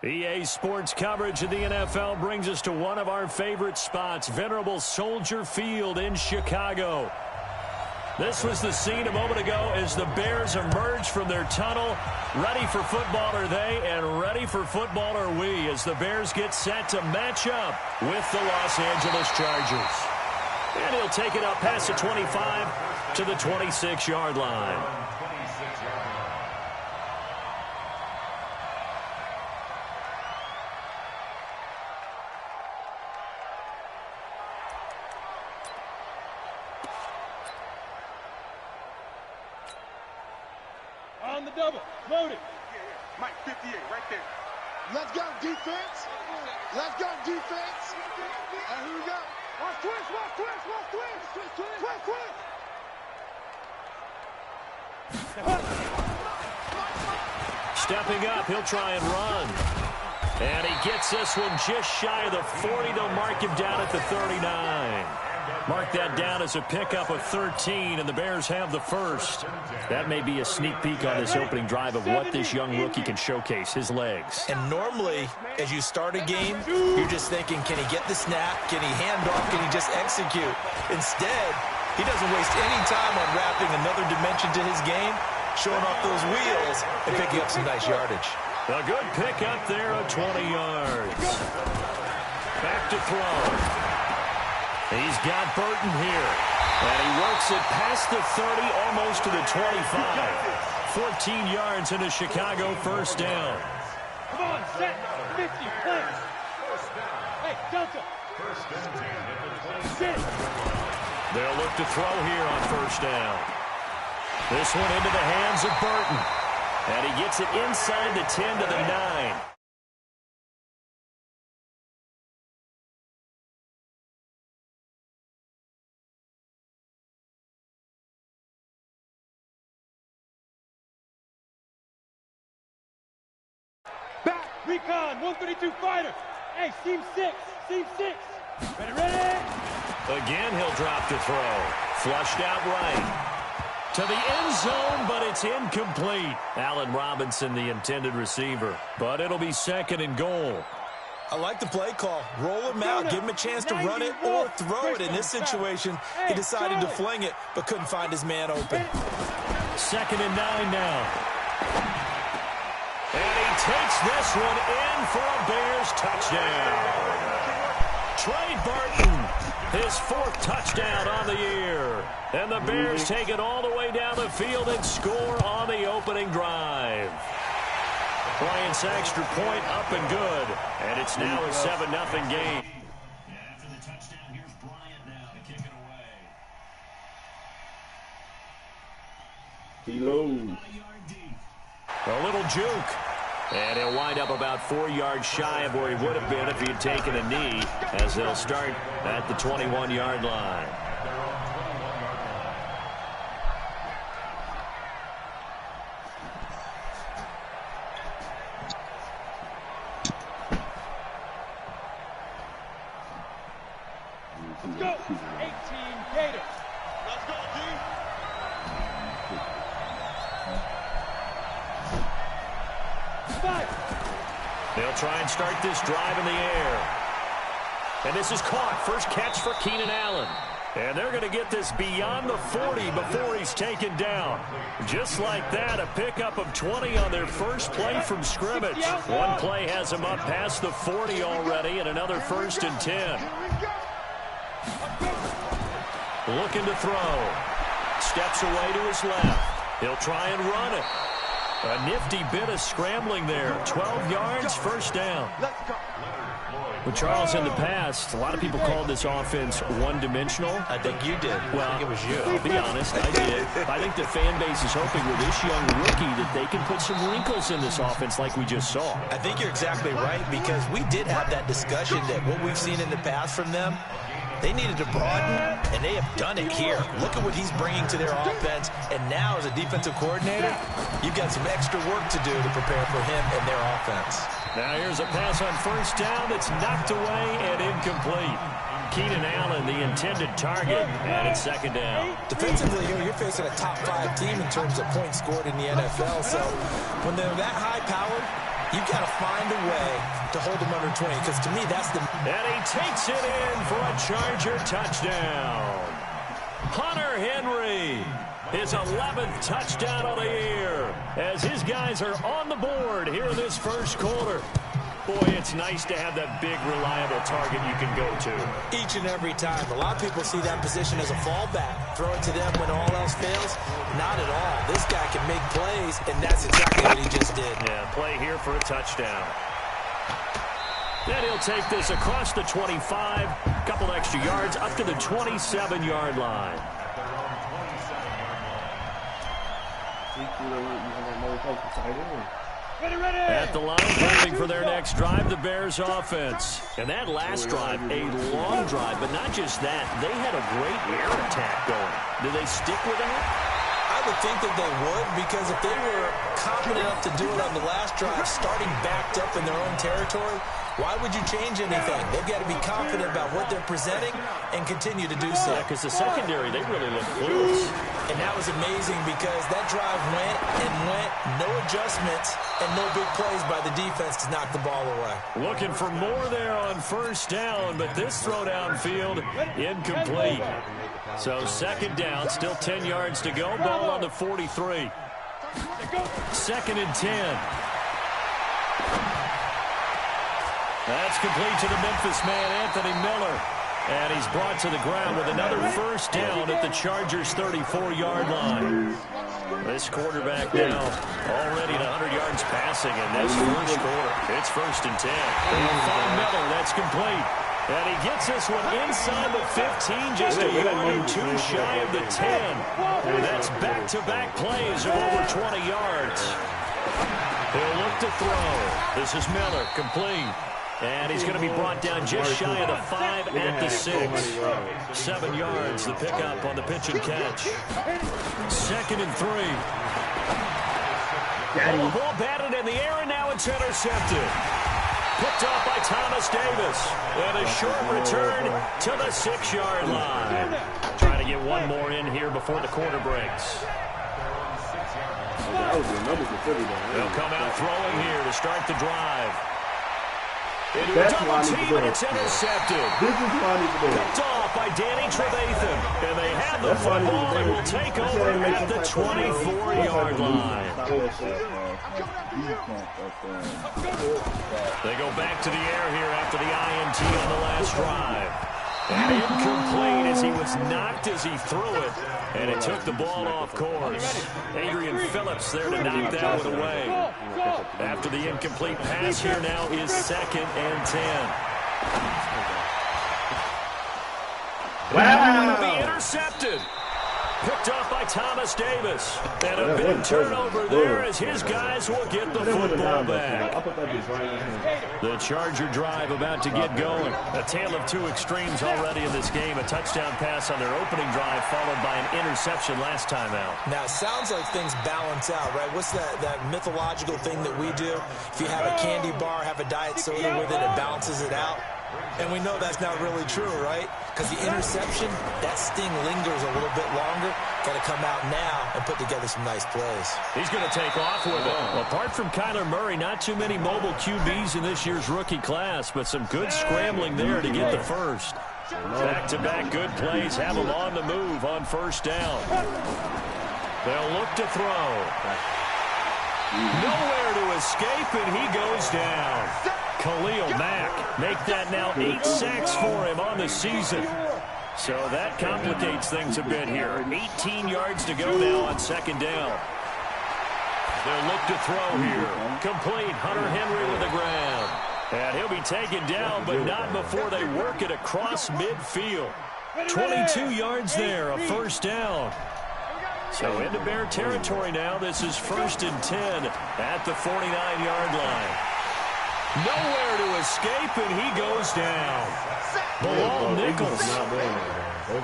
EA Sports coverage of the NFL brings us to one of our favorite spots, venerable Soldier Field in Chicago. This was the scene a moment ago as the Bears emerged from their tunnel. Ready for football are they, and ready for football are we, as the Bears get set to match up with the Los Angeles Chargers. And he'll take it up past the 25 to the 26-yard line. On the double, loaded. Mike, 58, right there. Let's go, defense. Let's go, defense. And here we go. Watch twist, watch twist, watch twist. Twist, twist, twist, twist. Stepping up, he'll try and run. And he gets this one just shy of the 40. They'll mark him down at the 39. Mark that down as a pickup of 13, and the Bears have the first. That may be a sneak peek on this opening drive of what this young rookie can showcase, his legs. And normally, as you start a game, you're just thinking, can he get the snap? Can he hand off? Can he just execute? Instead, he doesn't waste any time unwrapping another dimension to his game, showing off those wheels, and picking up some nice yardage. A good pickup there of 20 yards. Back to throw. He's got Burton here, and he works it past the 30, almost to the 25. 14 yards and a Chicago first down. Come on, set, 50, play. Hey, Delta. Sit. They'll look to throw here on first down. This one into the hands of Burton, and he gets it inside the 10 to the 9. Back, recon, 132 fighter. Hey, seam 6, seam 6. Ready, ready. Again, he'll drop to throw. Flushed out right. To the end zone, but it's incomplete. Allen Robinson, the intended receiver. But it'll be second and goal. I like the play call. Roll him out, give him a chance to run it or throw it. In this situation, he decided to fling it, but couldn't find his man open. Second and 9 now. And he takes this one in for a Bears touchdown. Trey Burton, his fourth touchdown on the year. And the Bears take it all the way down the field and score on the opening drive. Bryant's extra point up and good. And it's now a 7-0 game. After the touchdown, here's Bryant now to kick it away. A little juke. And he'll wind up about 4 yards shy of where he would have been if he had taken a knee, as they'll start at the 21-yard line. Let's go, 18 Gators. Let's go, D. They'll try and start this drive in the air. And this is caught. First catch for Keenan Allen. And they're going to get this beyond the 40 before he's taken down. Just like that, a pickup of 20 on their first play from scrimmage. One play has him up past the 40 already, and another first and 10. Looking to throw. Steps away to his left. He'll try and run it. A nifty bit of scrambling there. 12 yards, first down. With Charles in the past, a lot of people called this offense one-dimensional. I think you did. Well, I think it was you. I'll be honest, I did. I think the fan base is hoping with this young rookie that they can put some wrinkles in this offense like we just saw. I think you're exactly right, because we did have that discussion that what we've seen in the past from them, they needed to broaden, and they have done it here. Look at what he's bringing to their offense, and now as a defensive coordinator, you've got some extra work to do to prepare for him and their offense. Now here's a pass on first down that's knocked away and incomplete. Keenan Allen, the intended target, and it's second down. Defensively, you're facing a top-5 team in terms of points scored in the NFL, so when they're that high-powered, you've got to find a way to hold them under 20, because to me, that's the... And he takes it in for a Charger touchdown. Hunter Henry, his 11th touchdown of the year, as his guys are on the board here in this first quarter. Boy, it's nice to have that big, reliable target you can go to. Each and every time. A lot of people see that position as a fallback. Throw it to them when all else fails. Not at all. This guy can make plays, and that's exactly what he just did. Yeah, play here for a touchdown. Then he'll take this across the 25, a couple extra yards, up to the 27-yard line. At the line, holding for their next drive, the Bears offense. And that last drive, a long drive, but not just that. They had a great air attack going. Do they stick with that? I would think that they would, because if they were confident enough to do it on the last drive, starting backed up in their own territory, why would you change anything? They've got to be confident about what they're presenting and continue to do so. Yeah, because the secondary, they really look clueless. And that was amazing, because that drive went and went, no adjustments, and no big plays by the defense to knock the ball away. Looking for more there on first down, but this throw downfield, incomplete. So second down, still 10 yards to go. Ball on the 43. Second and 10. That's complete to the Memphis man, Anthony Miller. And he's brought to the ground with another first down at the Chargers' 34-yard line. This quarterback now already at 100 yards passing in this first quarter. It's first and 10. They'll find Miller. That's complete. And he gets this one inside the 15, just a yard or two shy of the 10. And that's back-to-back plays of over 20 yards. He'll look to throw. This is Miller, complete. And he's going to be brought down just shy of the 5 at the 6. 7 yards, the pickup on the pitch and catch. Second and 3. The ball batted in the air, and now it's intercepted. Picked off by Thomas Davis. And a short return to the 6-yard line. Trying to get one more in here before the quarter breaks. They'll come out throwing here to start the drive. Into a double team, and it's intercepted. Picked off by Danny Trevathan. And they have the football and will take over at the 24-yard line. They go back to the air here after the INT on the last drive. And incomplete as he was knocked as he threw it. And it took the ball off course. Adrian Phillips there to knock that one away. After the incomplete pass, here now is second and 10. Wow. It'll be intercepted. Picked off by Thomas Davis. And a big turnover there as his guys will get the football back. The Charger drive about to get going. A tale of two extremes already in this game. A touchdown pass on their opening drive followed by an interception last time out. Now, it sounds like things balance out, right? What's that mythological thing that we do? If you have a candy bar, have a diet soda with it, it balances it out. And we know that's not really true, right? Because the interception, that sting lingers a little bit longer. Got to come out now and put together some nice plays. He's going to take off with it. Apart from Kyler Murray, not too many mobile QBs in this year's rookie class, but some good scrambling there to get the first. Back-to-back good plays have him on the move on first down. They'll look to throw. Nowhere to escape, and he goes down. Khalil Mack make that now 8 sacks for him on the season. So that complicates things a bit here. 18 yards to go now on second down. They'll look to throw here. Complete. Hunter Henry with the ground. And he'll be taken down, but not before they work it across midfield. 22 yards there, a first down. So into Bear territory now. This is first and 10 at the 49-yard line. Nowhere to escape, and he goes down. Bilal Nichols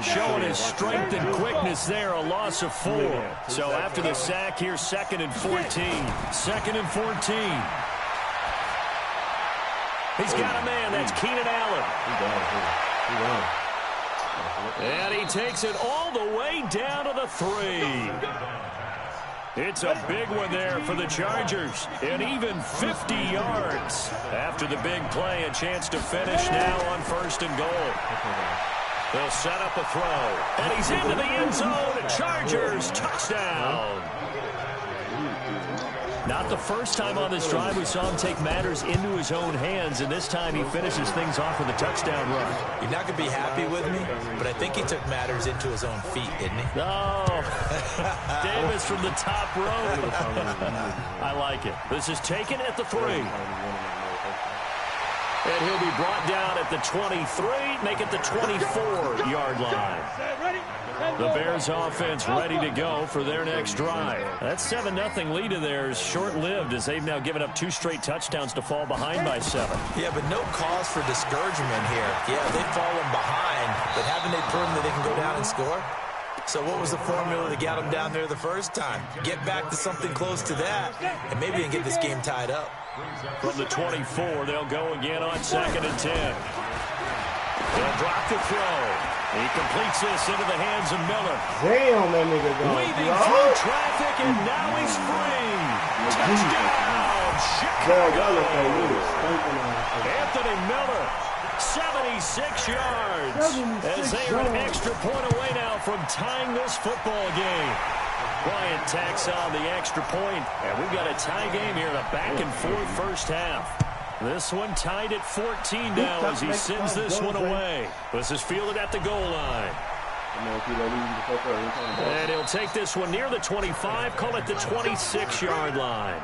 showing his strength and quickness there, a loss of 4. So after the sack here, second and 14. Second and 14. He's got a man, that's Keenan Allen. And he takes it all the way down to the 3. It's a big one there for the Chargers. And even 50 yards. After the big play, a chance to finish now on 1st and goal. They'll set up a throw. And he's into the end zone. Chargers touchdown. Not the first time on this drive we saw him take matters into his own hands, and this time he finishes things off with a touchdown run. You're not going to be happy with me, but I think he took matters into his own feet, didn't he? Oh, Davis from the top row. I like it. This is taken at the 3. And he'll be brought down at the 23, make it the 24-yard line. The Bears offense ready to go for their next drive. That 7-0 lead of theirs short-lived as they've now given up 2 straight touchdowns to fall behind by 7. Yeah, but no cause for discouragement here. Yeah, they've fallen behind, but haven't they proven that they can go down and score? So what was the formula to get them down there the first time? Get back to something close to that, and maybe they can get this game tied up. From the 24, they'll go again on 2nd and 10. They'll drop the throw. He completes this into the hands of Miller. Damn, that nigga going. Weaving through traffic, and now he's free. Touchdown, Chicago. Anthony Miller, 76 yards. As they are an extra point away now from tying this football game. Bryant tacks on the extra point, and we've got a tie game here in a back-and-forth first half. This one tied at 14 now as he sends this one away. This is fielded at the goal line. And he'll take this one near the 25, call it the 26-yard line.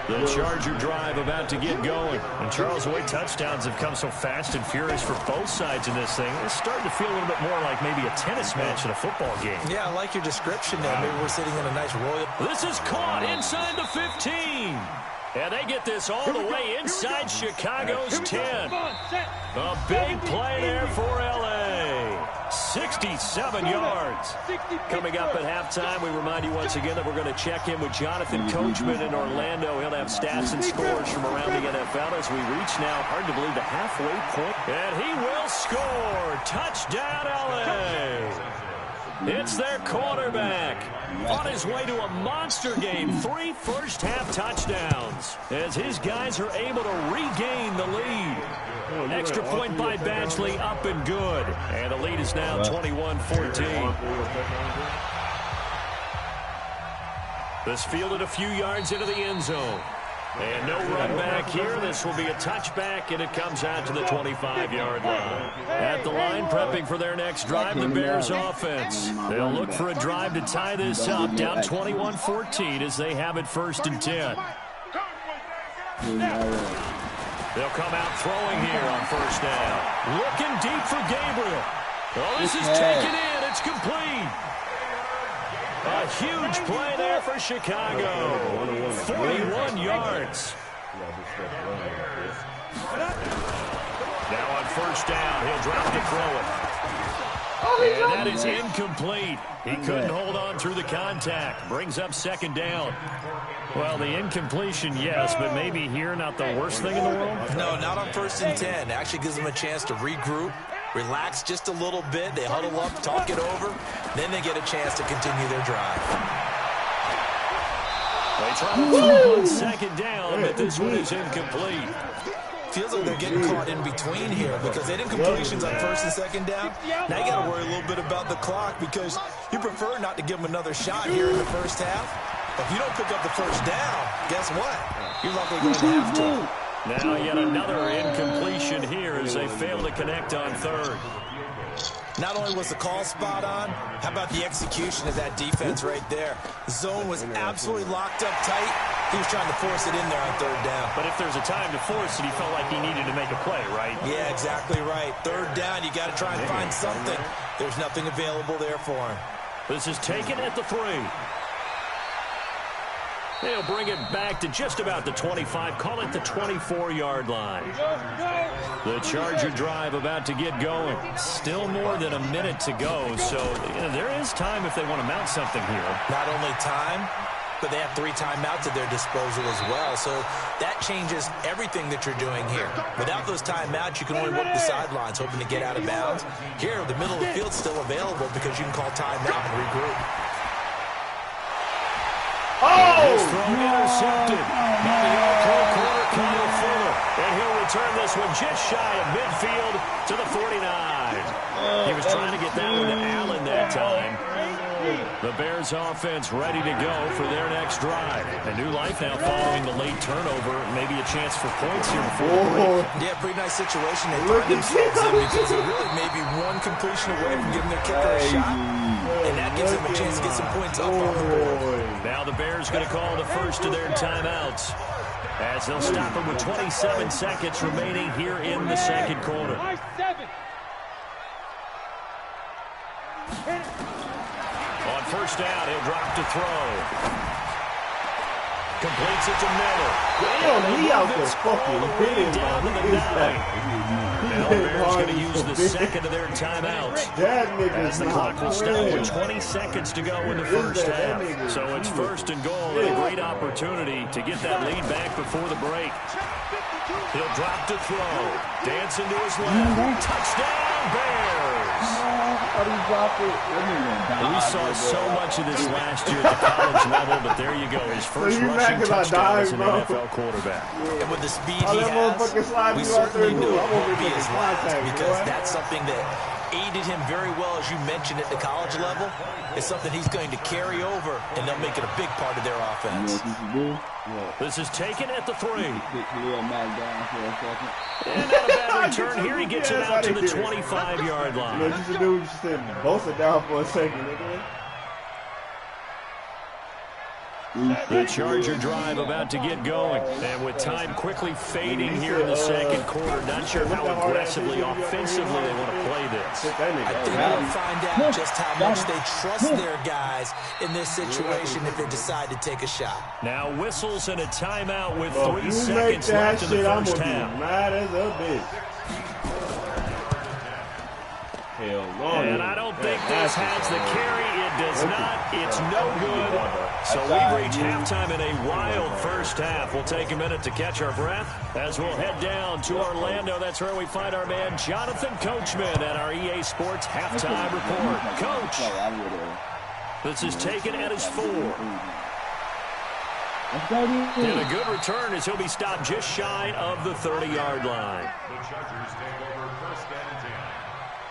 The Charger drive about to get going. And Charles, the way touchdowns have come so fast and furious for both sides in this thing, it's starting to feel a little bit more like maybe a tennis match in a football game. Yeah, I like your description there. Maybe we're sitting in a nice royal. This is caught inside the 15. And they get this all the way inside Chicago's 10. A big play there for L.A. 67 yards. Coming up at halftime, we remind you once again that we're going to check in with Jonathan Coachman in Orlando. He'll have stats and scores from around the NFL as we reach now, hard to believe, the halfway point. And he will score. Touchdown, L.A. It's their quarterback on his way to a monster game. 3 first-half touchdowns as his guys are able to regain the lead. Extra point by Badgley, up and good. And the lead is now 21-14. This fielded a few yards into the end zone. And no run back here. This will be a touchback, and it comes out to the 25-yard line. At the line, prepping for their next drive, the Bears offense. They'll look for a drive to tie this up, down 21-14 as they have it 1st and 10. They'll come out throwing here on 1st down. Looking deep for Gabriel. Oh, this is taken in. It's complete. A huge play there for Chicago. 41 yards. Now on 1st down, he'll drop to throw it. And that is incomplete. He couldn't hold on through the contact. Brings up 2nd down. Well, the incompletion, yes, but maybe here not the worst thing in the world? No, not on 1st and 10. Actually gives them a chance to regroup, relax just a little bit. They huddle up, talk it over. Then they get a chance to continue their drive. They try to throw on 2nd down, but this one is incomplete. Feels like they're getting caught in between here because they did incompletions on 1st and 2nd down. Now you got to worry a little bit about the clock because you prefer not to give them another shot here in the first half. But if you don't pick up the 1st down, guess what? You're likely going to have to. Now yet another incompletion here as they fail to connect on 3rd. Not only was the call spot on, how about the execution of that defense right there? The zone was absolutely locked up tight. He was trying to force it in there on 3rd down. But if there's a time to force it, he felt like he needed to make a play, right? Yeah, exactly right. 3rd down, you got to try and find something. There's nothing available there for him. This is taken at the 3. They'll bring it back to just about the 25. Call it the 24-yard line. The Charger drive about to get going. Still more than a minute to go, so there is time if they want to mount something here. Not only time, but they have 3 timeouts at their disposal as well, so that changes everything that you're doing here. Without those timeouts, you can only work the sidelines, hoping to get out of bounds. Here, the middle of the field's still available because you can call timeout and regroup. His throw intercepted by the Oakland corner, Kyle Fuller. And he'll return this one just shy of midfield to the 49. He was trying to get that one to Allen that time. The Bears offense ready to go for their next drive. A new life now following the late turnover. Maybe a chance for points here before the break. Yeah, pretty nice situation they find themselves in because they're really maybe one completion away from giving their kicker a shot. And that gives them a chance to get some points up on the board. Now the Bears going to call the first of their timeouts as they'll stop it with 27 seconds remaining here in the second quarter. On first down, he'll drop to throw. Completes it to Miller. Damn, he out there fucking hitting down to the 9. Now the Bears going to use the second of their timeouts. As the clock will stop with 20 seconds to go in the first half. So it's first and goal and a great opportunity to get that lead back before the break. He'll drop to throw. Dance into his left. Touchdown, Bears! We saw so much of this last year at the college level, but there you go. His first rushing touchdown as an NFL quarterback. And with the speed he has, we certainly knew it won't be his last because that's something that aided him very well, as you mentioned, at the college level. It's something he's going to carry over, and they'll make it a big part of their offense. This is taken at the 3. And not a bad return here. He gets it out to the 25-yard line. You know, just a dude just said Bosa down for a second, nigga. The Charger drive about to get going. And with time quickly fading here in the second quarter, not sure how aggressively, offensively they want to play this. I think we'll find out just how much they trust their guys in this situation if they decide to take a shot. Now whistles and a timeout with 3 seconds left in the first half. Mad as a bitch. Hell no. And I don't think this has the carry. It does not. It's no good. So we've reached halftime in a wild first half. We'll take a minute to catch our breath as we'll head down to Orlando. That's where we find our man Jonathan Coachman at our EA Sports halftime report. Coach, this is taken at his 4. And a good return as he'll be stopped just shy of the 30-yard line. The Chargers take over first and 10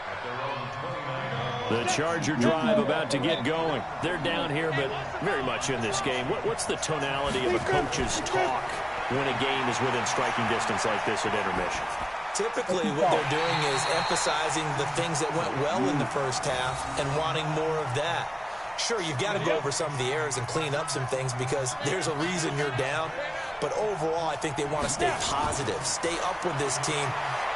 at their own 29. The Charger drive about to get going. They're down here, but very much in this game. What's the tonality of a coach's talk when a game is within striking distance like this at intermission? Typically, what they're doing is emphasizing the things that went well in the first half and wanting more of that. Sure, you've got to go over some of the errors and clean up some things because there's a reason you're down. But overall, I think they want to stay positive, stay up with this team.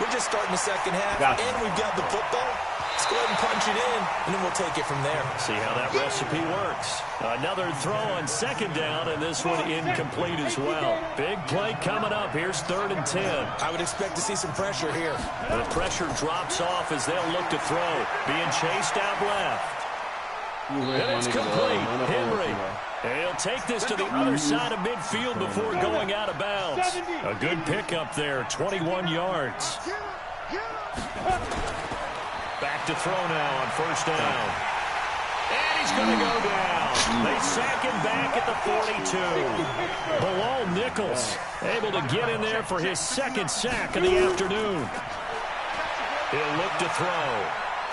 We're just starting the second half, and we've got the football. Let's go ahead and punch it in, and then we'll take it from there. See how that recipe works. Another throw on second down, and this one incomplete as well. Big play coming up. Here's 3rd and 10. I would expect to see some pressure here. The pressure drops off as they'll look to throw. Being chased out left. And it's complete. Henry. And he'll take this to the other side of midfield before going out of bounds. A good pickup there, 21 yards. Back to throw now on first down. And he's going to go down. They sack him back at the 42. Bilal Nichols able to get in there for his second sack of the afternoon. He'll look to throw.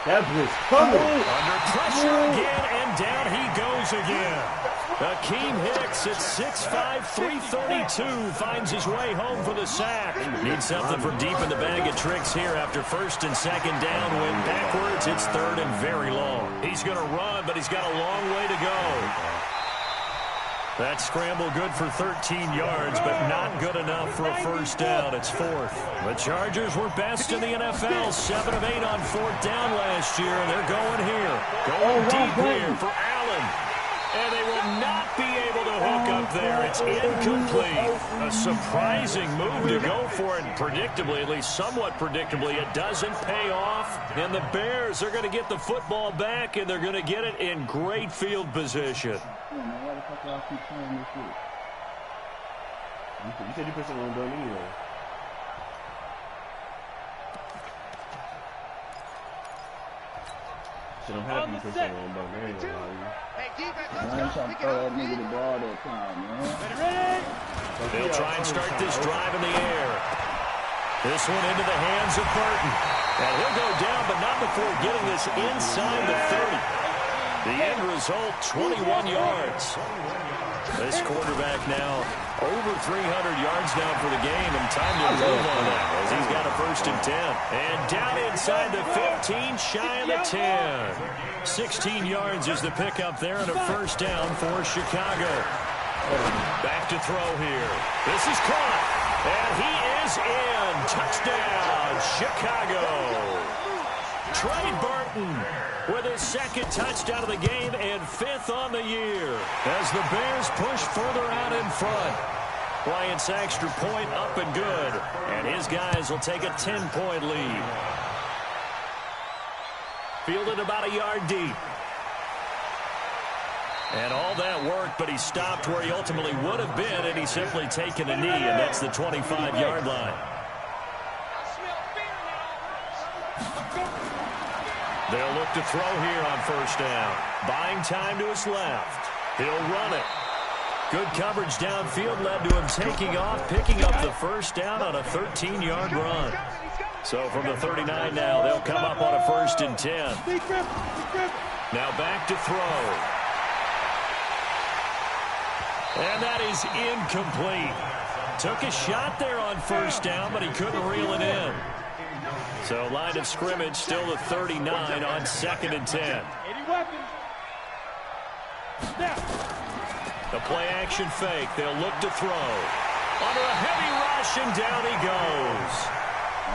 That was coming. Under pressure again, and down he goes again. Akeem Hicks at 6'5", 332 finds his way home for the sack. Needs something from deep in the bag of tricks here after first and second down. Went backwards, it's 3rd and very long. He's going to run, but he's got a long way to go. That scramble good for 13 yards, but not good enough for a first down. It's 4th. The Chargers were best in the NFL, 7 of 8 on 4th down last year, and they're going here. Going deep here for Allen. And they will not be able to hook up there. It's incomplete. A surprising move to go for it. Predictably, at least somewhat predictably, it doesn't pay off. And the Bears are going to get the football back, and they're going to get it in great field position. You said you put something on done anyway. Shit, I'm happy you pushed that on button. I ain't gonna lie to you. Hey, defense, let's Man, go. I'm trying to throw that nigga the ball that time, man. They'll try and start this drive in the air. This one into the hands of Burton. And he'll go down, but not before getting this inside the 30. The end result, 21 yards. This quarterback now over 300 yards now for the game, and time to move on that as he's got a 1st and 10. And down inside the 15, shy of the 10. 16 yards is the pickup there, and a 1st down for Chicago. Back to throw here. This is caught, and he is in. Touchdown, Chicago. Trey Burton with his 2nd touchdown of the game and 5th on the year as the Bears push further out in front. Bryant's extra point up and good, and his guys will take a 10-point lead. Fielded about a yard deep. And all that work, but he stopped where he ultimately would have been, and he's simply taken a knee, and that's the 25-yard line. They'll look to throw here on 1st down. Buying time to his left. He'll run it. Good coverage downfield led to him taking off, picking up the 1st down on a 13-yard run. So from the 39 now, they'll come up on a 1st and 10. Now back to throw. And that is incomplete. Took a shot there on 1st down, but he couldn't reel it in. So line of scrimmage still the 39 on 2nd and 10. The play action fake. They'll look to throw. Under a heavy rush, and down he goes.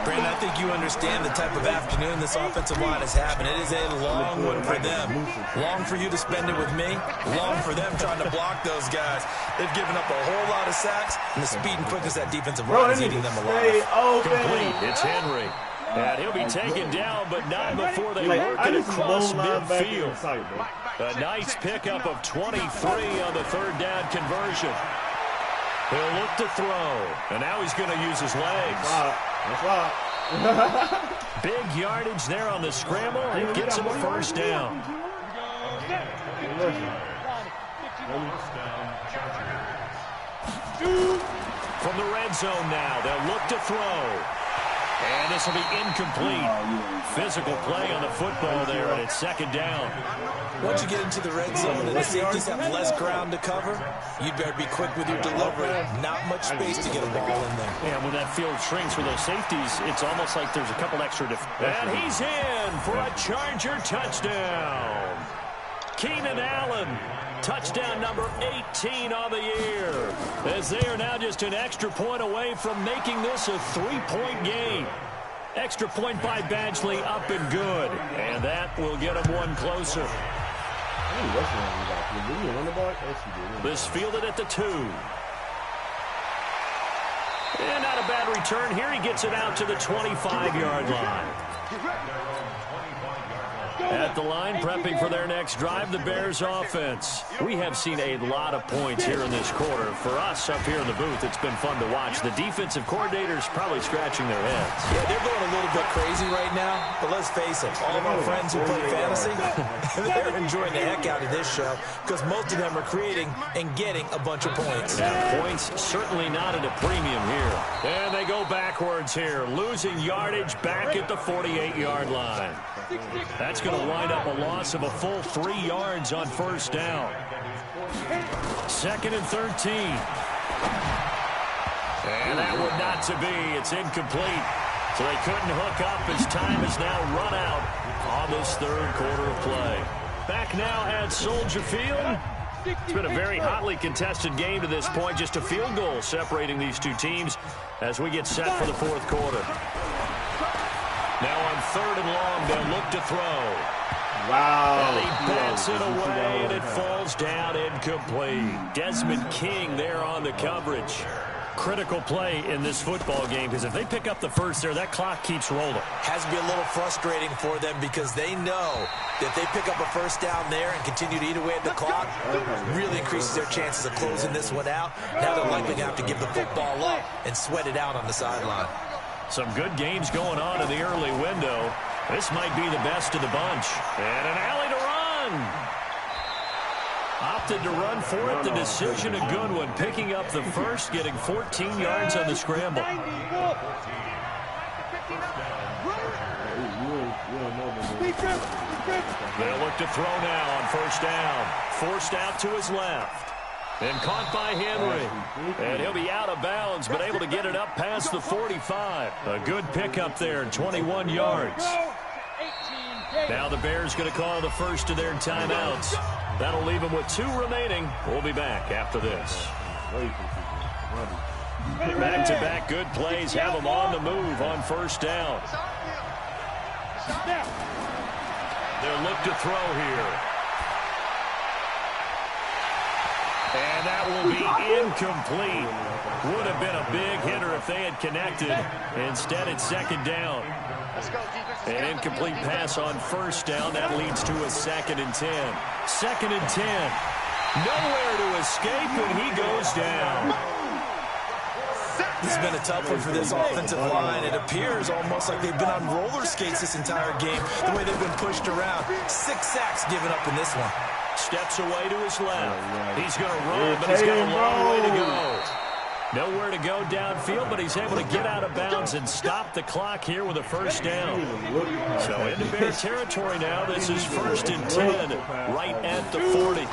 Brandon, I think you understand the type of afternoon this offensive line is having. It is a long one for them. Long for you to spend it with me. Long for them trying to block those guys. They've given up a whole lot of sacks, and the speed and quickness that defensive line is eating them alive. Complete. It's Henry. And he'll be taken down, but not before they work it across midfield. A nice pickup of 23 on the 3rd down conversion. He'll look to throw, and now he's going to use his legs. That's right. Big yardage there on the scramble. It gets him a 1st down. From the red zone now, they'll look to throw. And this will be incomplete. Physical play on the football there, and it's 2nd down. Once you get into the red zone and the safeties have less ground to cover, you'd better be quick with your delivery. Not much space to get a ball in there. And when that field shrinks for those safeties, it's almost like there's a couple extra. And he's in for a Charger touchdown. Keenan Allen, touchdown number 18 on the year, as they are now just an extra point away from making this a 3-point game. Extra point by Badgley, up and good, and that will get him one closer. This fielded at the 2. And not a bad return here. He gets it out to the 25-yard line. At the line, prepping for their next drive, the Bears offense. We have seen a lot of points here in this quarter. For us up here in the booth, it's been fun to watch. The defensive coordinators probably scratching their heads. Yeah, they're going a little bit crazy right now, but let's face it, all of our friends who play fantasy, they're enjoying the heck out of this show because most of them are creating and getting a bunch of points. Yeah, points certainly not at a premium here. And they go backwards here, losing yardage back at the 48-yard line. That's going to wind up a loss of a full 3 yards on 1st down. 2nd and 13. And that one not to be. It's incomplete. So they couldn't hook up as time is now run out on this 3rd quarter of play. Back now at Soldier Field. It's been a very hotly contested game to this point. Just a field goal separating these two teams as we get set for the 4th quarter. Now on 3rd and long, they'll look to throw. Wow. And he bats it away, and it falls down incomplete. Desmond King there on the coverage. Critical play in this football game, because if they pick up the first there, that clock keeps rolling. Has to be a little frustrating for them because they know that if they pick up a 1st down there and continue to eat away at the clock, really increases their chances of closing this one out. Now they're likely going to have to give the football up and sweat it out on the sideline. Some good games going on in the early window. This might be the best of the bunch. And an alley to run. Opted to run for it. The decision, a good one. Picking up the first, getting 14 yards on the scramble. They'll look to throw now on first down. Forced out to his left. And caught by Henry. And he'll be out of bounds, but able to get it up past the 45. A good pickup there, 21 yards. Now the Bears going to call the first of their timeouts. That'll leave them with 2 remaining. We'll be back after this. Back-to-back good plays have them on the move on first down. They'll look to throw here. And that will be incomplete. Would have been a big hitter if they had connected. Instead, it's second down. An incomplete pass on first down. That leads to a 2nd and 10. 2nd and 10. Nowhere to escape, and he goes down. This has been a tough one for this offensive line. It appears almost like they've been on roller skates this entire game, the way they've been pushed around. 6 sacks given up in this one. Steps away to his left. He's going to run, but he's got a long way to go. Nowhere to go downfield, but he's able to get out of bounds and stop the clock here with a first down. So into Bear territory now. This is 1st and 10, right at the 40.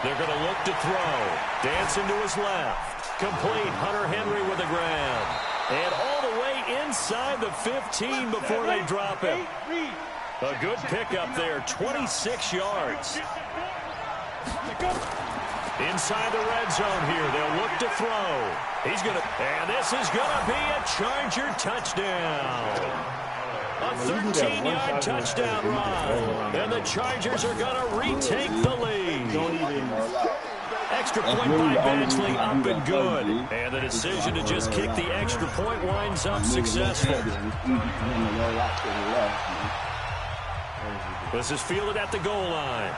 They're going to look to throw. Dancing to his left. Complete. Hunter Henry with a grab. And all the way inside the 15 before they drop him. A good pickup there, 26 yards. Inside the red zone here, they'll look to throw. He's going to, and this is going to be a Charger touchdown. A 13-yard touchdown run. And the Chargers are going to retake the lead. Extra point by Badgley, up and good. And the decision to just kick the extra point winds up successful. This is fielded at the goal line.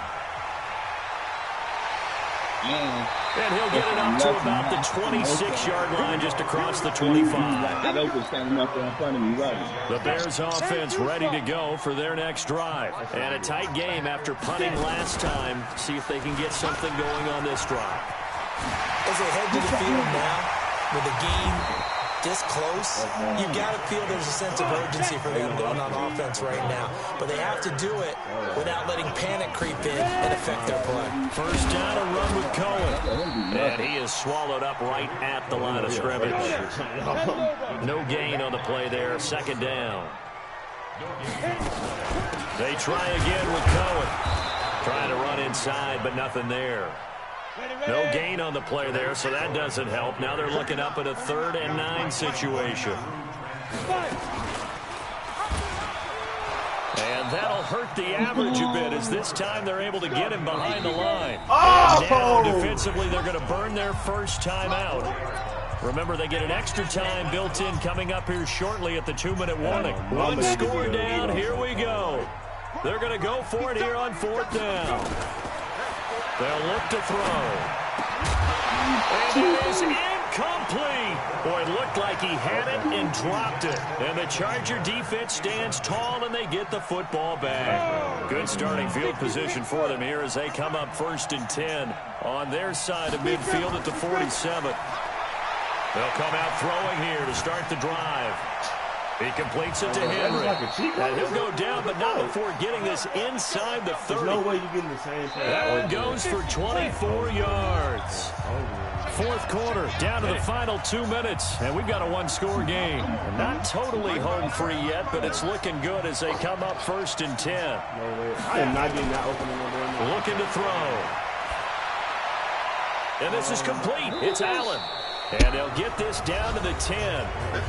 And he'll get it up to about the 26-yard line, just across the 25. The Bears offense ready to go for their next drive. And a tight game after punting last time. See if they can get something going on this drive. As they head to the field now, with the game this close, you've got to feel there's a sense of urgency for them going on offense right now. But they have to do it without letting panic creep in and affect their play. First down, a run with Cohen. And he is swallowed up right at the line of scrimmage. No gain on the play there. 2nd down. They try again with Cohen. Trying to run inside, but nothing there. No gain on the play there, so that doesn't help. Now they're looking up at a 3rd and 9 situation. And that'll hurt the average a bit, as this time they're able to get him behind the line. And now defensively they're going to burn their first time out. Remember, they get an extra time built in coming up here shortly at the 2-minute warning. One score down, here we go. They're going to go for it here on 4th down. They'll look to throw. And it is incomplete. Boy, it looked like he had it and dropped it. And the Charger defense stands tall, and they get the football back. Good starting field position for them here as they come up 1st and 10 on their side of midfield at the 47. They'll come out throwing here to start the drive. He completes it to Henry. And he'll go down, but not before getting this inside the 30. No way you're getting the same thing. That one goes for 24 yards. 4th quarter, down to the final 2 minutes, and we've got a 1-score game. Not totally home free yet, but it's looking good as they come up 1st and 10. No way. I am not getting that opening one. Looking to throw. And this is complete. It's Allen. And they'll get this down to the 10.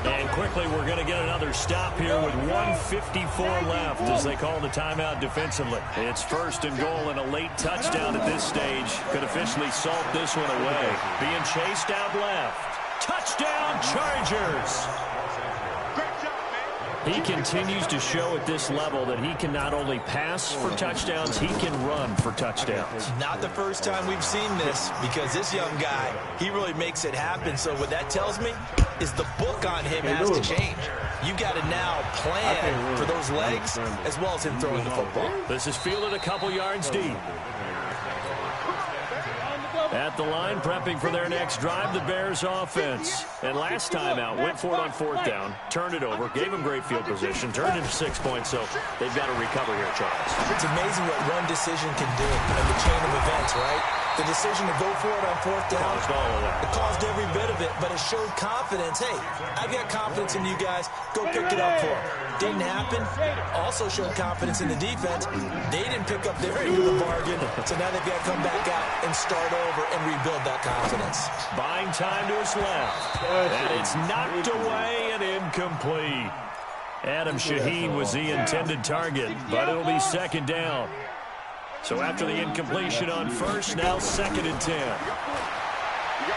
And quickly we're going to get another stop here with 1:54 left as they call the timeout defensively. It's 1st and goal, and a late touchdown at this stage could officially salt this one away. Being chased out left. Touchdown, Chargers! Great job, man. He continues to show at this level that he can not only pass for touchdowns, he can run for touchdowns. Not the first time we've seen this, because this young guy, he really makes it happen. So what that tells me is the book on him has to change. You got to now plan for those legs as well as him throwing the football. This is fielded a couple yards deep. At the line, prepping for their next drive, the Bears offense. And last time out, went for it on 4th down, turned it over, gave them great field position, turned it to 6 points, so they've got to recover here, Charles. It's amazing what one decision can do in the chain of events, right? The decision to go for it on 4th down, caused all of that. It caused every bit of it, but it showed confidence. Hey, I've got confidence in you guys. Go pick it up for them. Didn't happen. Also showed confidence in the defense. They didn't pick up their end of the bargain, so now they've got to come back out and start over and rebuild that confidence. Buying time to his left. And it's knocked away and incomplete. Adam Shaheen was the intended target, but it'll be 2nd down. So after the incompletion on 1st, now 2nd and 10.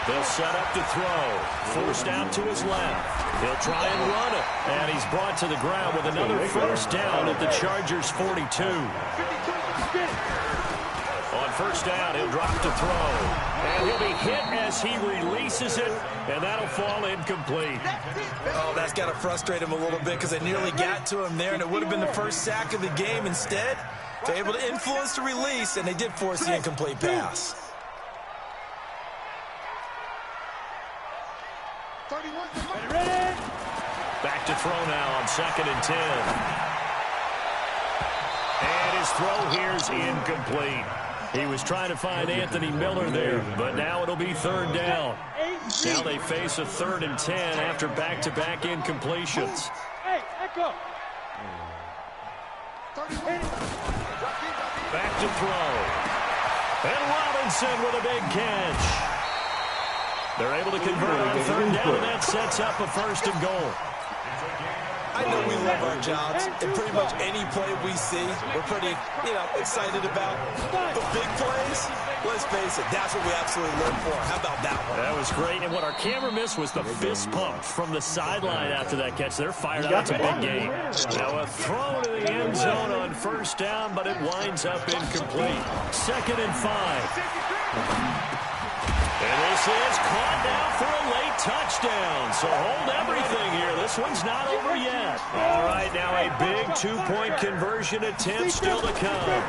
They'll set up to throw. Forced out to his left. He'll try and run it. And he's brought to the ground with another 1st down at the Chargers' 42. On 1st down, he'll drop to throw. And he'll be hit as he releases it, and that'll fall incomplete. Oh, that's got to frustrate him a little bit because they nearly got to him there, and it would have been the first sack of the game. Instead, they're able to influence the release, and they did force the incomplete pass. Back to throw now on 2nd and 10. And his throw here's incomplete. He was trying to find Anthony Miller there, but now it'll be 3rd down. Now they face a 3rd and 10 after back-to-back incompletions. Hey, echo. Back to throw. And Robinson with a big catch. They're able to convert on 3rd down, and that sets up a 1st and goal. I know we love our jobs, and pretty much any play we see, we're pretty, excited about. But big plays, let's face it, that's what we absolutely live for. How about that one? That was great, and what our camera missed was the fist pump from the sideline after that catch. They're fired out. It's a big game. Now a throw to the end zone on 1st down, but it winds up incomplete. 2nd and 5. And this is caught now for a late touchdown. So hold everything here. This one's not over yet. All right, now a big 2-point conversion attempt still to come.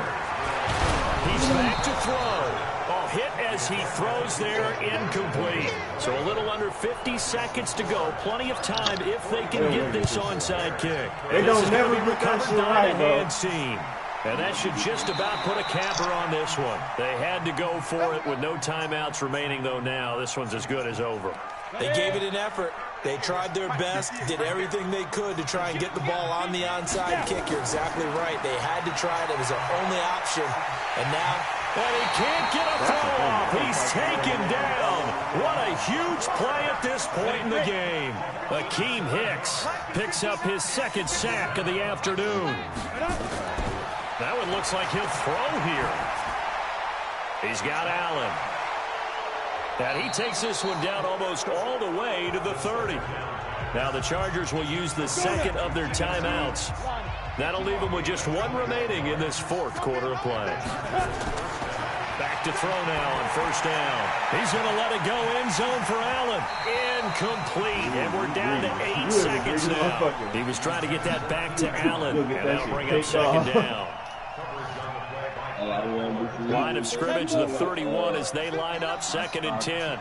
He's back to throw. Oh, hit as he throws there, incomplete. So a little under 50 seconds to go. Plenty of time if they can get this onside kick. They don't never recover by the hand team. And that should just about put a capper on this one. They had to go for it with no timeouts remaining, though now. This one's as good as over. They gave it an effort. They tried their best, did everything they could to try and get the ball on the onside kick. You're exactly right. They had to try it. It was their only option. And now... And he can't get a throw off. He's taken down. What a huge play at this point in the game. Akeem Hicks picks up his 2nd sack of the afternoon. That one looks like he'll throw here. He's got Allen. And he takes this one down almost all the way to the 30. Now the Chargers will use the 2nd of their timeouts. That'll leave them with just 1 remaining in this 4th quarter of play. Back to throw now on 1st down. He's going to let it go end zone for Allen. Incomplete. And we're down to 8 seconds now. He was trying to get that back to Allen. And that'll bring up 2nd down. Line of scrimmage, the 31 as they line up 2nd and 10.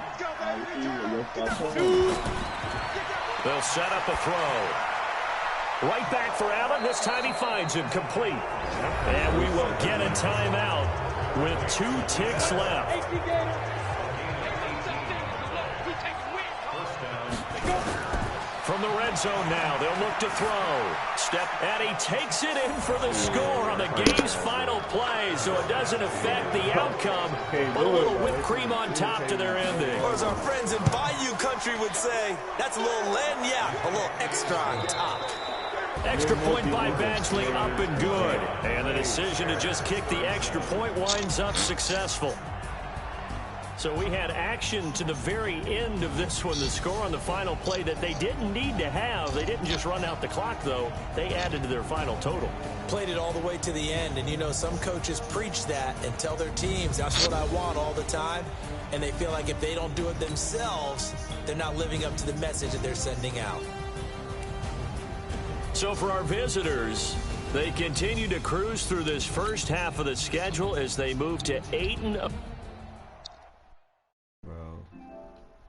They'll set up a throw. Right back for Allen. This time he finds him complete. And we will get a timeout with 2 ticks left. From the red zone now, they'll look to throw. Step, and he takes it in for the score on the game's final play, so it doesn't affect the outcome, but a little whipped cream on top to their ending. Or as our friends in Bayou Country would say, that's a little lagniappe, a little extra on top. Extra point by Badgley, up and good. And the decision to just kick the extra point winds up successful. So we had action to the very end of this one. The score on the final play that they didn't need to have. They didn't just run out the clock, though. They added to their final total. Played it all the way to the end. And, you know, some coaches preach that and tell their teams, that's what I want all the time. And they feel like if they don't do it themselves, they're not living up to the message that they're sending out. So for our visitors, they continue to cruise through this first half of the schedule as they move to 8-0.